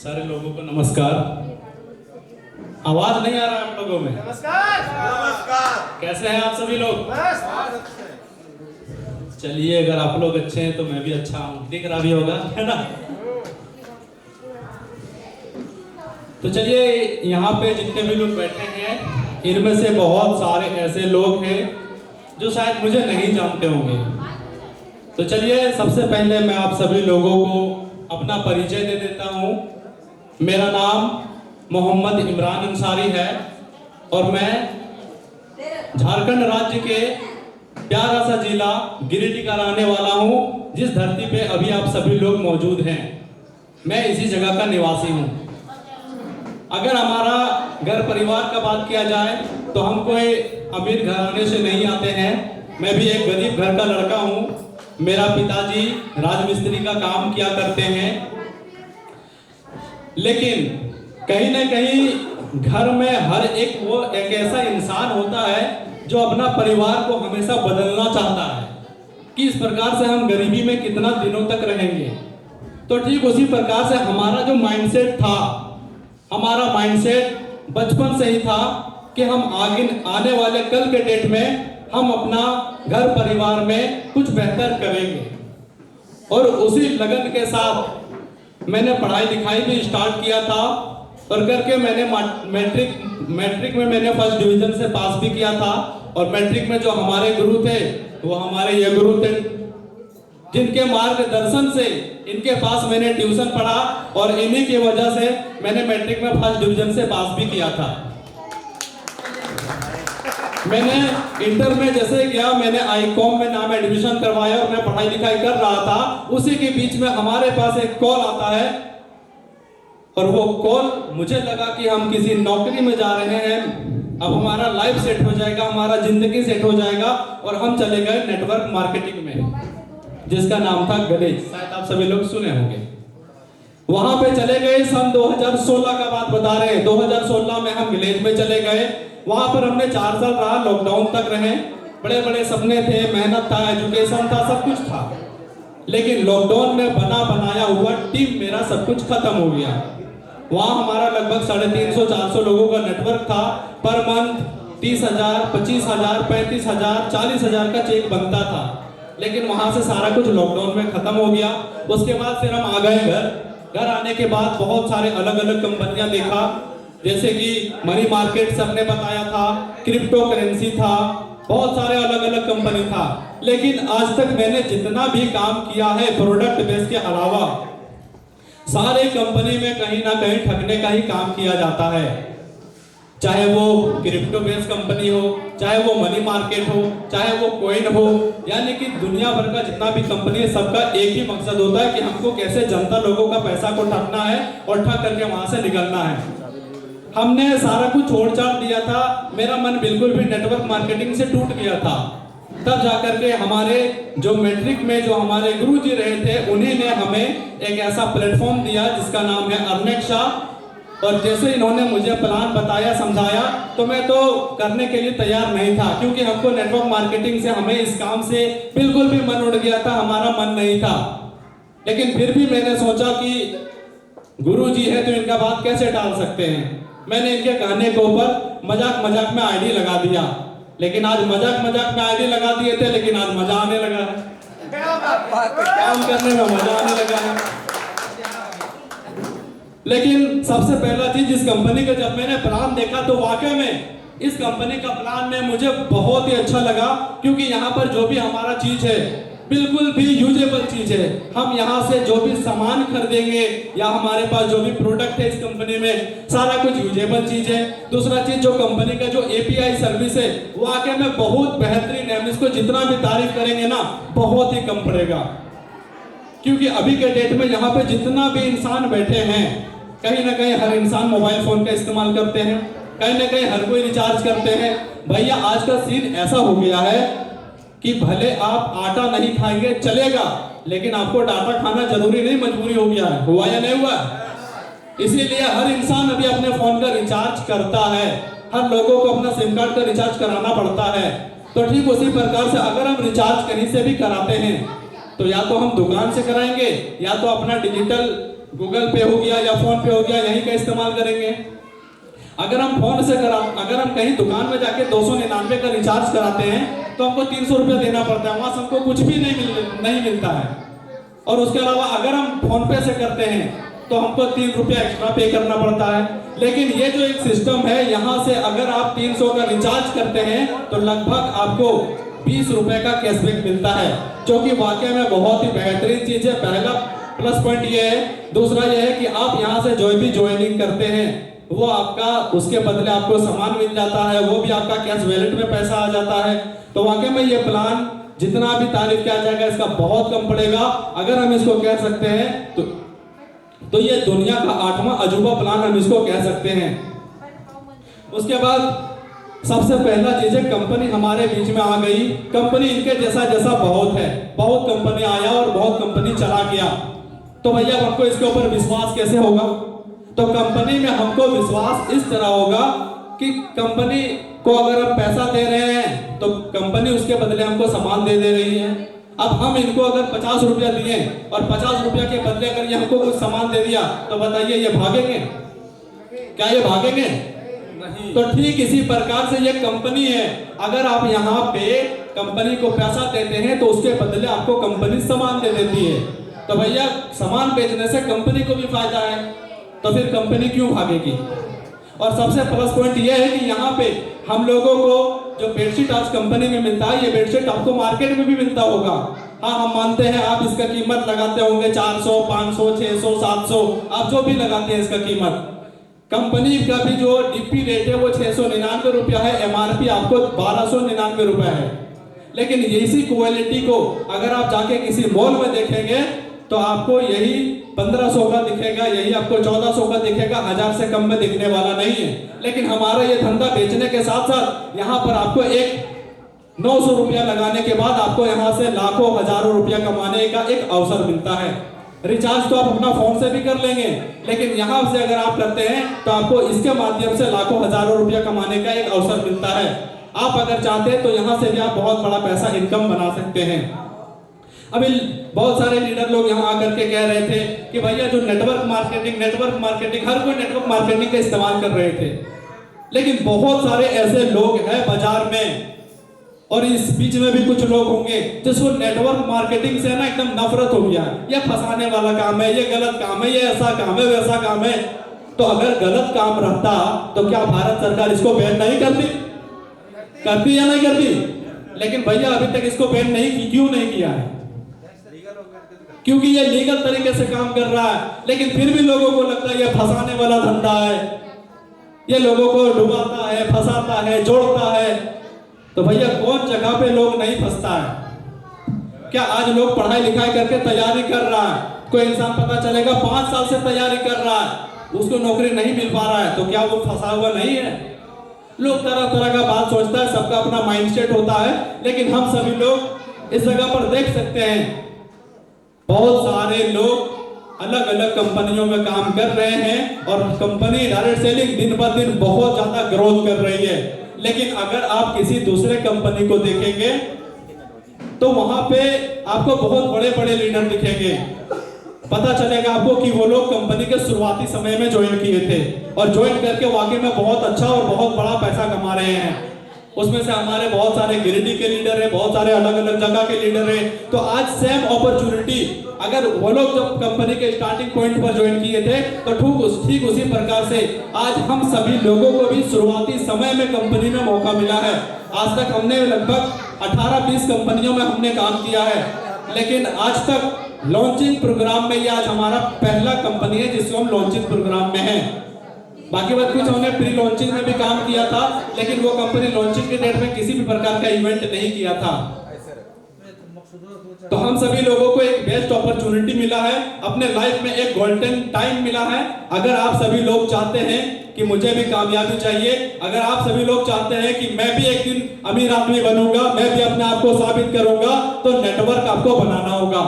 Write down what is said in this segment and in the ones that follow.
सारे लोगों को नमस्कार। आवाज नहीं आ रहा है आप लोगों में? नमस्कार। नमस्कार। कैसे हैं आप सभी लोग? चलिए, अगर आप लोग अच्छे हैं तो मैं भी अच्छा हूँ, दिख रहा भी होगा, है ना? तो चलिए, यहाँ पे जितने भी लोग बैठे हैं इनमें से बहुत सारे ऐसे लोग हैं जो शायद मुझे नहीं जानते होंगे। तो चलिए, सबसे पहले मैं आप सभी लोगों को अपना परिचय दे देता हूँ। मेरा नाम मोहम्मद इमरान अंसारी है और मैं झारखंड राज्य के प्यारा सा जिला गिरिडीह का रहने वाला हूँ, जिस धरती पे अभी आप सभी लोग मौजूद हैं। मैं इसी जगह का निवासी हूँ। अगर हमारा घर परिवार का बात किया जाए तो हम कोई अमीर घराने से नहीं आते हैं। मैं भी एक गरीब घर का लड़का हूँ। मेरा पिताजी राजमिस्त्री का काम किया करते हैं, लेकिन कहीं ना कहीं घर में हर एक ऐसा इंसान होता है जो अपना परिवार को हमेशा बदलना चाहता है कि इस प्रकार से हम गरीबी में कितना दिनों तक रहेंगे। तो ठीक उसी प्रकार से हमारा जो माइंडसेट था, हमारा माइंडसेट बचपन से ही था कि हम आगे आने वाले कल के डेट में हम अपना घर परिवार में कुछ बेहतर करेंगे। और उसी लगन के साथ मैंने पढ़ाई लिखाई भी स्टार्ट किया था और करके मैंने मैट्रिक में मैंने फर्स्ट डिवीजन से पास भी किया था। और मैट्रिक में जो हमारे गुरु थे वो हमारे ये गुरु थे, जिनके मार्गदर्शन से इनके पास मैंने ट्यूशन पढ़ा और इन्हीं की वजह से मैंने मैट्रिक में फर्स्ट डिवीजन से पास भी किया था। मैंने इंटर में जैसे गया, मैंने आईकॉम में नाम एडमिशन करवाया और मैं पढ़ाई लिखाई कर रहा था। उसी के बीच में हमारे पास एक कॉल आता है और वो कॉल मुझे लगा कि हम किसी नौकरी में जा रहे हैं, अब हमारा लाइफ सेट हो जाएगा, हमारा जिंदगी सेट हो जाएगा। और हम चले गए नेटवर्क मार्केटिंग में, जिसका नाम था गलेज, शायद आप सभी लोग सुने होंगे। वहां पे चले गए, सन 2016 का बात बता रहे हैं। 2016 में हम गलेज में चले गए। वहां पर हमने 4 साल रहा, लॉकडाउन तक रहे। बड़े बड़े सपने थे, मेहनत था, एजुकेशन था, सब कुछ था। लेकिन लॉकडाउन में बना बनाया हुआ टीम मेरा सब कुछ खत्म हो गया। वहां हमारा लगभग 350-400 लोगों का नेटवर्क था। पर मंथ 30,000, 25,000, 35,000, 40,000 का चेक बनता था। लेकिन वहां से सारा कुछ लॉकडाउन में खत्म हो गया। उसके बाद फिर हम आ गए घर आने के बाद बहुत सारे अलग अलग कंपनियां देखा, जैसे कि मनी मार्केट सबने बताया था, क्रिप्टो करेंसी था, बहुत सारे अलग अलग कंपनी था। लेकिन आज तक मैंने जितना भी काम किया है प्रोडक्ट बेस के अलावा, सारे कंपनी में कहीं ना कहीं ठगने का ही काम किया जाता है। चाहे वो क्रिप्टो बेस कंपनी हो, चाहे वो मनी मार्केट हो, चाहे वो कॉइन हो, यानी कि दुनिया भर का जितना भी कंपनी है, सबका एक ही मकसद होता है कि हमको कैसे जनता लोगों का पैसा को ठगना है और ठग करके वहां से निकलना है। हमने सारा कुछ छोड़ छाड़ दिया था। मेरा मन बिल्कुल भी नेटवर्क मार्केटिंग से टूट गया था। तब जाकर के हमारे जो मैट्रिक में जो हमारे गुरुजी रहे थे, उन्हीं ने हमें एक ऐसा प्लेटफॉर्म दिया जिसका नाम है अर्नेक्सा। और जैसे इन्होंने मुझे प्लान बताया, समझाया, तो मैं तो करने के लिए तैयार नहीं था, क्योंकि हमको नेटवर्क मार्केटिंग से, हमें इस काम से बिल्कुल भी मन उड़ गया था, हमारा मन नहीं था। लेकिन फिर भी मैंने सोचा कि गुरुजी है तो इनका बात कैसे टाल सकते हैं। मैंने इनके कहने के ऊपर मजाक मजाक में आईडी लगा दिया। लेकिन आज मजाक मजाक में आईडी लगा दिए थे, लेकिन आज मजा आने लगा है, काम करने में मजा आने लगा है। लेकिन सबसे पहला चीज, इस कंपनी का जब मैंने प्लान देखा तो वाकई में इस कंपनी का प्लान में मुझे बहुत ही अच्छा लगा, क्योंकि यहाँ पर जो भी हमारा चीज है बिल्कुल भी यूजेबल चीज है। हम यहाँ से जो भी सामान खरीदेंगे या हमारे पास जो भी प्रोडक्ट है इस कंपनी में, सारा कुछ यूजेबल चीज है। दूसरा चीज, जो कंपनी का जो एपीआई सर्विस है वाकई में बहुत बेहतरीन है। हम इसको जितना भी तारीफ करेंगे ना, बहुत ही कम पड़ेगा। क्योंकि अभी के डेट में यहाँ पे जितना भी इंसान बैठे हैं, कहीं ना कहीं हर इंसान मोबाइल फोन का इस्तेमाल करते हैं, कहीं ना कहीं हर कोई रिचार्ज करते हैं। भैया आज का सीन ऐसा हो गया है कि भले आप आटा नहीं खाएंगे चलेगा, लेकिन आपको डाटा खाना जरूरी नहीं, मजबूरी हो गया है। हुआ या नहीं हुआ? इसीलिए हर इंसान अभी अपने फोन का रिचार्ज करता है। हर लोगों को अपना सिम कार्ड का रिचार्ज कराना पड़ता है। तो ठीक उसी प्रकार से अगर हम रिचार्ज कहीं से भी कराते हैं तो या तो हम दुकान से कराएंगे या तो अपना डिजिटल गूगल पे हो गया या फोन पे हो गया, यहीं का इस्तेमाल करेंगे। अगर हम फोन से अगर हम कहीं दुकान में जाके 299 का रिचार्ज कराते हैं तो हमको 300 रुपया देना पड़ता है, वहां से हमको कुछ भी नहीं मिलता है। और उसके अलावा अगर हम फोन पे से करते हैं तो हमको 3 रुपया एक्स्ट्रा पे करना पड़ता है। लेकिन ये जो एक सिस्टम है, यहाँ से अगर आप 300 का रिचार्ज करते हैं तो लगभग आपको 20 रुपए का कैशबैक मिलता है, जो कि वाकई में बहुत ही बेहतरीन चीज है। पहला प्लस पॉइंट ये है। दूसरा ये है कि आप यहाँ से जो भी ज्वाइनिंग करते हैं वो आपका उसके बदले आपको सामान मिल जाता है, वो भी आपका कैश वैलेट में पैसा आ जाता है। तो वाकई में ये प्लान जितना भी तारीफ किया जाएगा इसका बहुत कम पड़ेगा। अगर हम इसको कह सकते हैं तो ये दुनिया का 8वां अजूबा प्लान हम इसको कह सकते हैं। उसके बाद सबसे पहला चीज है, कंपनी हमारे बीच में आ गई। कंपनी इनके जैसा जैसा बहुत है, बहुत कंपनी आया और बहुत कंपनी चला गया। तो भैया हमको इसके ऊपर विश्वास कैसे होगा? तो कंपनी में हमको विश्वास इस तरह होगा कि कंपनी को अगर हम पैसा दे रहे हैं तो कंपनी उसके बदले हमको सामान दे रही है। अब हम इनको अगर 50 रुपया दिए और 50 रुपया के बदले अगर ये हमको कुछ सामान दे दिया तो बताइए ये भागेंगे? क्या ये भागेंगे? नहीं। तो ठीक इसी प्रकार से ये कंपनी है। अगर आप यहाँ पे कंपनी को पैसा देते हैं तो उसके बदले आपको कंपनी सामान दे देती है। तो भैया सामान बेचने से कंपनी को भी फायदा है, तो फिर कंपनी क्यों भागेगी? और सबसे प्लस पॉइंट ये है कि यहाँ पे हम लोगों को जो बेडशीट आज कंपनी में मिलता है, ये बेडशीट आपको मार्केट में भी मिलता होगा। हाँ, हम मानते हैं आप इसका कीमत लगाते होंगे 400, 500, 600, 700, आप जो भी लगाते हैं इसका कीमत। कंपनी का भी जो डीपी रेट है वो 699 रुपया है, एमआरपी आपको 1299 रुपया है। लेकिन इसी क्वालिटी को अगर आप जाके किसी मॉल में देखेंगे तो आपको यही 1500 का दिखेगा, यही आपको 1400 का दिखेगा, 1000 से कम में दिखने वाला नहीं है। लेकिन हमारा ये धंधा बेचने के साथ साथ यहाँ पर आपको एक 900 रुपया लगाने के बाद आपको यहाँ से लाखों हजारों रुपया कमाने का एक अवसर मिलता है। रिचार्ज तो आप अपना फोन से भी कर लेंगे, लेकिन यहाँ से अगर आप करते हैं तो आपको इसके माध्यम से लाखों हजारों रुपया कमाने का एक अवसर मिलता है। आप अगर चाहते हैं तो यहाँ से भी आप बहुत बड़ा पैसा इनकम बना सकते हैं। अभी बहुत सारे लीडर लोग यहाँ आकर के कह रहे थे कि भैया जो नेटवर्क मार्केटिंग, हर कोई नेटवर्क मार्केटिंग का इस्तेमाल कर रहे थे। लेकिन बहुत सारे ऐसे लोग हैं बाजार में और इस बीच में भी कुछ लोग होंगे जिसको नेटवर्क मार्केटिंग से ना एकदम नफरत हो गया। ये फंसाने वाला काम है, ये गलत काम है, ये ऐसा काम है, वैसा काम है। तो अगर गलत काम रहता तो क्या भारत सरकार इसको बैन नहीं करती? करती या नहीं करती? लेकिन भैया अभी तक इसको बैन नहीं की, क्यों नहीं किया है? क्योंकि ये लीगल तरीके से काम कर रहा है। लेकिन फिर भी लोगों को लगता है ये फंसाने वाला धंधा है, ये लोगों को डुबाता है, फंसाता है, जोड़ता है। तो भैया कौन जगह पे लोग नहीं फंसता है? क्या आज लोग पढ़ाई लिखाई करके तैयारी कर रहा है, कोई इंसान पता चलेगा 5 साल से तैयारी कर रहा है, उसको नौकरी नहीं मिल पा रहा है, तो क्या वो फंसा हुआ नहीं है? लोग तरह तरह का बात सोचता है, सबका अपना माइंडसेट होता है। लेकिन हम सभी लोग इस जगह पर देख सकते हैं बहुत सारे लोग अलग अलग कंपनियों में काम कर रहे हैं और कंपनी डायरेक्ट सेलिंग दिन ब दिन बहुत ज्यादा ग्रोथ कर रही है। लेकिन अगर आप किसी दूसरे कंपनी को देखेंगे तो वहां पे आपको बहुत बड़े बड़े लीडर दिखेंगे। पता चलेगा आपको कि वो लोग कंपनी के शुरुआती समय में ज्वाइन किए थे और ज्वाइन करके वाकई में बहुत अच्छा और बहुत बड़ा पैसा कमा रहे हैं। उसमें से हमारे बहुत सारे गिरिडीह के लीडर हैं, बहुत सारे अलग अलग जगह के लीडर हैं। तो आज सेम अपॉर्चुनिटी अगर वो लोग जब कंपनी के स्टार्टिंग पॉइंट पर ज्वाइन किए थे तो ठीक उसी प्रकार से आज हम सभी लोगों को भी शुरुआती समय में कंपनी में मौका मिला है। आज तक हमने लगभग 18-20 कंपनियों में हमने काम किया है, लेकिन आज तक लॉन्चिंग प्रोग्राम में ये आज हमारा पहला कंपनी है जिसको हम लॉन्चिंग प्रोग्राम में है। बाकी बात कुछ हमने प्री लॉन्चिंग में भी काम किया था, लेकिन वो कंपनी लॉन्चिंग के डेट में किसी भी प्रकार का इवेंट नहीं किया था। तो हम सभी लोगों को एक बेस्ट अपॉर्चुनिटी मिला है, अपने लाइफ में एक गोल्डन टाइम मिला है। अगर आप सभी लोग चाहते हैं कि मुझे भी कामयाबी चाहिए, अगर आप सभी लोग चाहते हैं कि मैं भी एक दिन अमीर आदमी बनूंगा, मैं भी अपने आप को साबित करूंगा, तो नेटवर्क आपको बनाना होगा।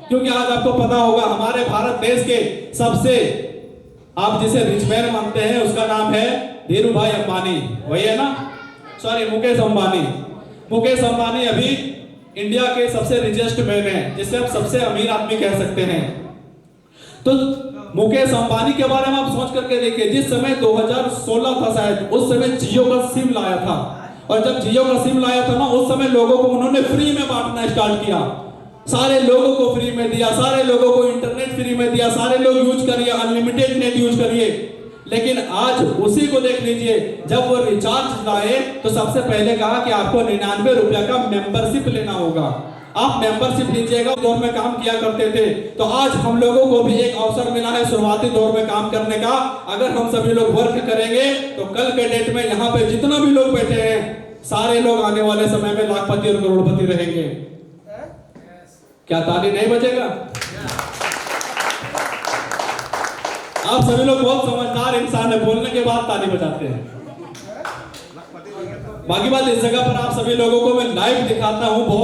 क्योंकि आज आपको पता होगा हमारे भारत देश के सबसे आप जिसे रिच मैन मानते हैं उसका नाम है धीरू भाई अंबानी, वही है ना? सॉरी, मुकेश अंबानी। मुकेश अंबानी अभी इंडिया के सबसे रिचेस्ट मैन है, जिसे आप सबसे अमीर आदमी कह सकते हैं। तो मुकेश अंबानी के बारे में आप सोच करके देखिए, जिस समय 2016 था शायद, उस समय जियो का सिम लाया था, और जब जियो का सिम लाया था ना, उस समय लोगों को उन्होंने फ्री में बांटना स्टार्ट किया, सारे लोगों को फ्री में दिया, सारे लोगों को इंटरनेट फ्री में दिया, सारे लोग यूज करिए, अनलिमिटेड नेट यूज करिए। लेकिन आज उसी को देख लीजिए, जब वो रिचार्ज लाए तो सबसे पहले कहा कि आपको 99 रुपया का मेंबरशिप लेना होगा, आप मेंबरशिप लीजिएगा। दौर में काम किया करते थे, तो आज हम लोगों को भी एक अवसर मिला है शुरुआती दौर में काम करने का। अगर हम सभी लोग वर्क करेंगे तो कल के डेट में यहाँ पे जितना भी लोग बैठे हैं, सारे लोग आने वाले समय में लाखपति और करोड़पति रहेंगे। क्या ताली नहीं बजेगा? आप सभी लोग बहुत समझदार इंसान है, बोलने के बाद ताली बजाते हैं। बाकी बात, इस जगह पर आप सभी लोगों को मैं लाइव दिखाता हूं। बहुत